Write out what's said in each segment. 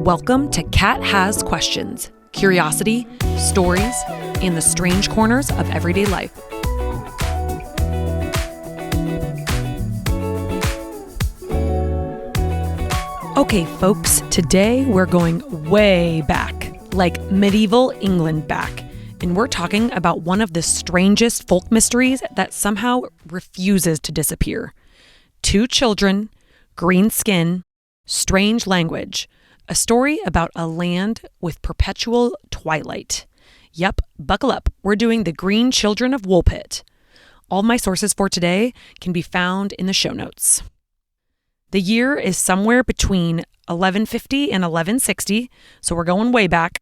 Welcome to Kat Has Questions, curiosity, stories, and the strange corners of everyday life. Okay, folks, today we're going way back, like medieval England back, and we're talking about one of the strangest folk mysteries that somehow refuses to disappear. 2 children, green skin, strange language. A story about a land with perpetual twilight. Yep, buckle up. We're doing the Green Children of Woolpit. All my sources for today can be found in the show notes. The year is somewhere between 1150 and 1160, so we're going way back.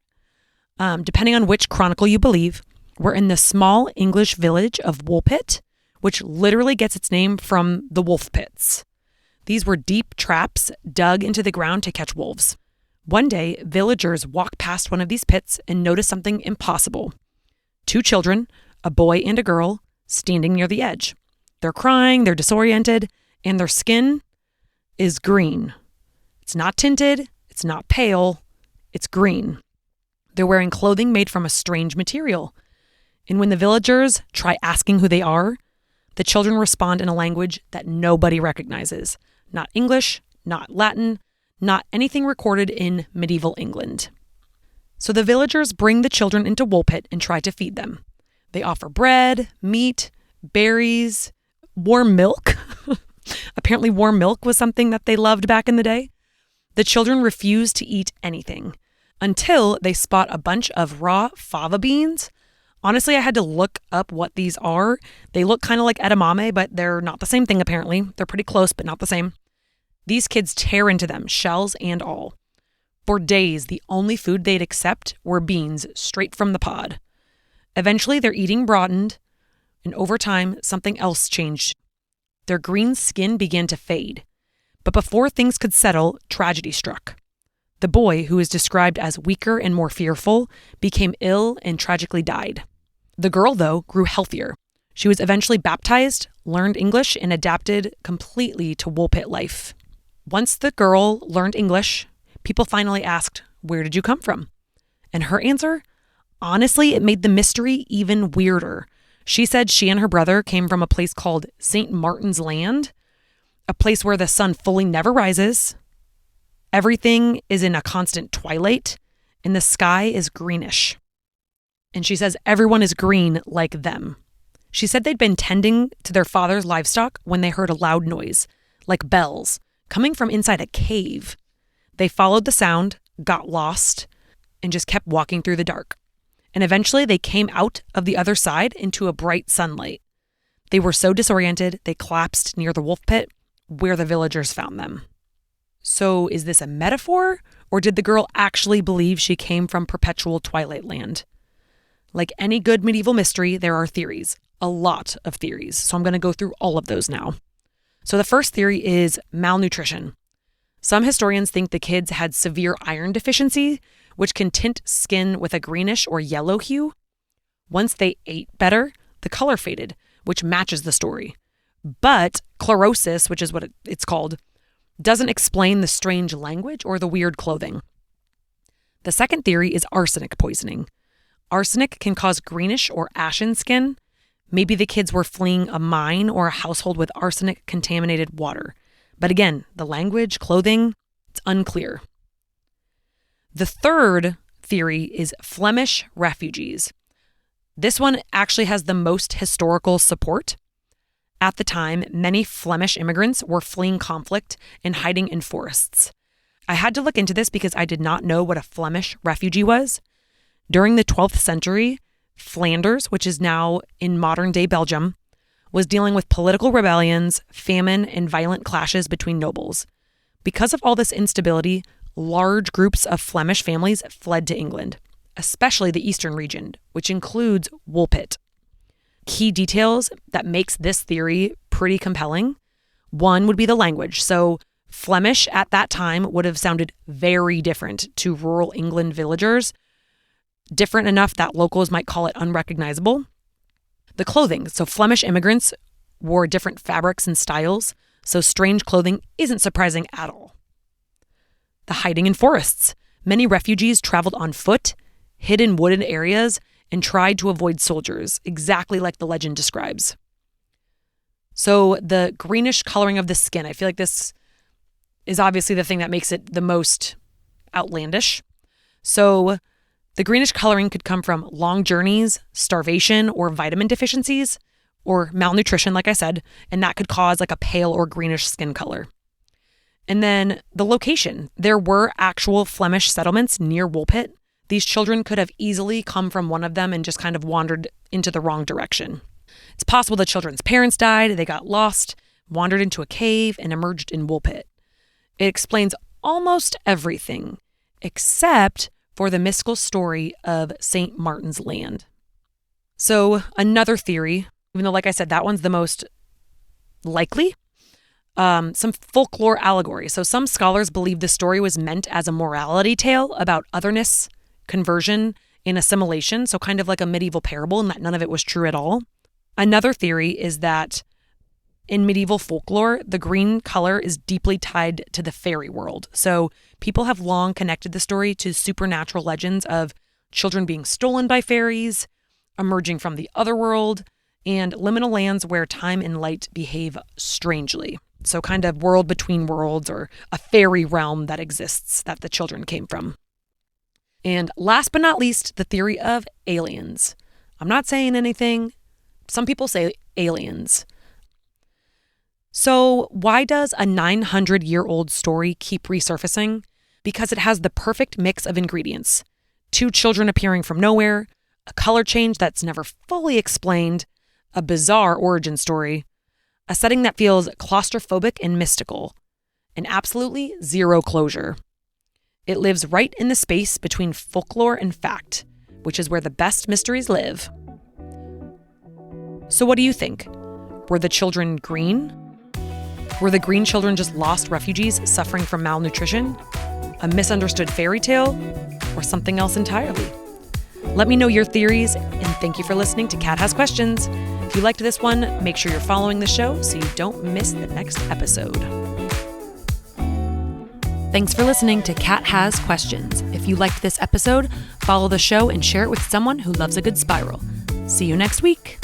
Depending on which chronicle you believe, we're in the small English village of Woolpit, which literally gets its name from the wolf pits. These were deep traps dug into the ground to catch wolves. One day, villagers walk past one of these pits and notice something impossible. 2 children, a boy and a girl, standing near the edge. They're crying, they're disoriented, and their skin is green. It's not tinted, it's not pale, it's green. They're wearing clothing made from a strange material. And when the villagers try asking who they are, the children respond in a language that nobody recognizes. Not English, not Latin, not anything recorded in medieval England. So the villagers bring the children into Woolpit and try to feed them. They offer bread, meat, berries, warm milk. Apparently warm milk was something that they loved back in the day. The children refuse to eat anything until they spot a bunch of raw fava beans. Honestly, I had to look up what these are. They look kind of like edamame, but they're not the same thing apparently. They're pretty close, but not the same. These kids tear into them, shells and all. For days, the only food they'd accept were beans straight from the pod. Eventually, their eating broadened, and over time, something else changed. Their green skin began to fade. But before things could settle, tragedy struck. The boy, who is described as weaker and more fearful, became ill and tragically died. The girl, though, grew healthier. She was eventually baptized, learned English, and adapted completely to Woolpit life. Once the girl learned English, people finally asked, "Where did you come from?" And her answer? Honestly, it made the mystery even weirder. She said she and her brother came from a place called St. Martin's Land, a place where the sun fully never rises. Everything is in a constant twilight, and the sky is greenish. And she says everyone is green like them. She said they'd been tending to their father's livestock when they heard a loud noise, like bells, coming from inside a cave. They followed the sound, got lost, and just kept walking through the dark. And eventually they came out of the other side into a bright sunlight. They were so disoriented, they collapsed near the wolf pit where the villagers found them. So is this a metaphor, or did the girl actually believe she came from perpetual twilight land? Like any good medieval mystery, there are theories, a lot of theories. So I'm going to go through all of those now. So the first theory is malnutrition. Some historians think the kids had severe iron deficiency, which can tint skin with a greenish or yellow hue. Once they ate better, the color faded, which matches the story. But chlorosis, which is what it's called, doesn't explain the strange language or the weird clothing. The second theory is arsenic poisoning. Arsenic can cause greenish or ashen skin. Maybe the kids were fleeing a mine or a household with arsenic-contaminated water. But again, the language, clothing, it's unclear. The third theory is Flemish refugees. This one actually has the most historical support. At the time, many Flemish immigrants were fleeing conflict and hiding in forests. I had to look into this because I did not know what a Flemish refugee was. During the 12th century, Flanders, which is now in modern-day Belgium, was dealing with political rebellions, famine, and violent clashes between nobles. Because of all this instability, large groups of Flemish families fled to England, especially the eastern region, which includes Woolpit. Key details that makes this theory pretty compelling. One would be the language. So Flemish at that time would have sounded very different to rural England villagers, different enough that locals might call it unrecognizable. The clothing. So Flemish immigrants wore different fabrics and styles, so strange clothing isn't surprising at all. The hiding in forests. Many refugees traveled on foot, hid in wooded areas, and tried to avoid soldiers, exactly like the legend describes. So the greenish coloring of the skin, I feel like this is obviously the thing that makes it the most outlandish. So the greenish coloring could come from long journeys, starvation, or vitamin deficiencies, or malnutrition, like I said, and that could cause like a pale or greenish skin color. And then the location. There were actual Flemish settlements near Woolpit. These children could have easily come from one of them and just kind of wandered into the wrong direction. It's possible the children's parents died, they got lost, wandered into a cave, and emerged in Woolpit. It explains almost everything, except for the mystical story of St. Martin's Land. So another theory, even though, like I said, that one's the most likely, some folklore allegory. So some scholars believe the story was meant as a morality tale about otherness, conversion, and assimilation, so kind of like a medieval parable, and that none of it was true at all. Another theory is that in medieval folklore, the green color is deeply tied to the fairy world. So people have long connected the story to supernatural legends of children being stolen by fairies, emerging from the other world, and liminal lands where time and light behave strangely. So kind of world between worlds, or a fairy realm that exists that the children came from. And last but not least, the theory of aliens. I'm not saying anything. Some people say aliens. So why does a 900-year-old story keep resurfacing? Because it has the perfect mix of ingredients. 2 children appearing from nowhere, a color change that's never fully explained, a bizarre origin story, a setting that feels claustrophobic and mystical, and absolutely zero closure. It lives right in the space between folklore and fact, which is where the best mysteries live. So what do you think? Were the children green? Were the green children just lost refugees suffering from malnutrition? A misunderstood fairy tale? Or something else entirely? Let me know your theories, and thank you for listening to Kat Has Questions. If you liked this one, make sure you're following the show so you don't miss the next episode. Thanks for listening to Kat Has Questions. If you liked this episode, follow the show and share it with someone who loves a good spiral. See you next week.